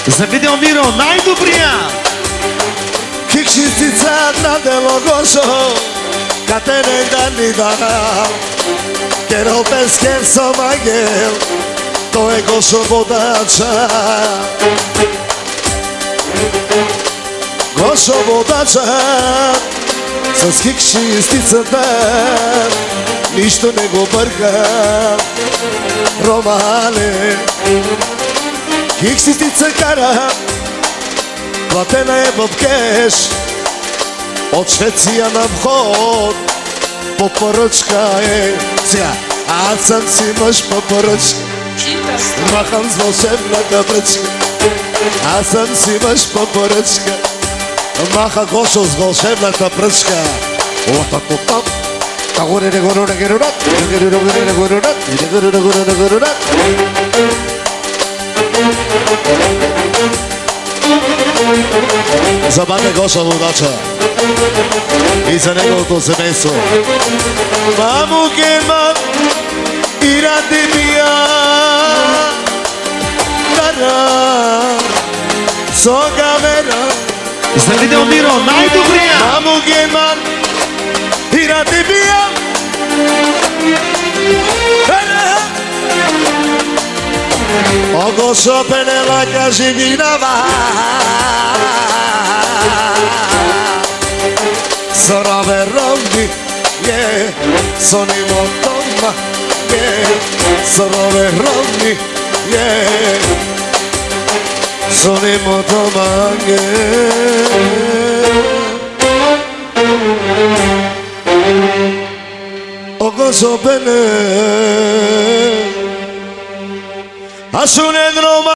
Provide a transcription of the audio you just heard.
За Видео Миро, най-добрия! Кикшистица на дело гошо, катене дани дана, керал без кер самагел, то е гошо водача. Гошо водача, с кикшистицата, нищо не го бърка, Романе. Кикшистица кара, платена е в кеш, от Швеция на вход, по поръчка е. Сега, аз съм си мъж по поръчка, махам с вълшебната пръчка. Аз съм си мъж по поръчка, маха Гошо с вълшебната пръчка. Отатотап, за баба Гошо водача и за неговото семейство. Мамо Герман и Радимия Дара Согавера. За Видео Миро, най-добрия! Мамо Герман и Радимия Дара. О Гошо пенела кажи минава, Сараве ровни, е, сони мотома, е, Сараве ровни, е, сони мотома, е. О Гошо пене, асунен рома.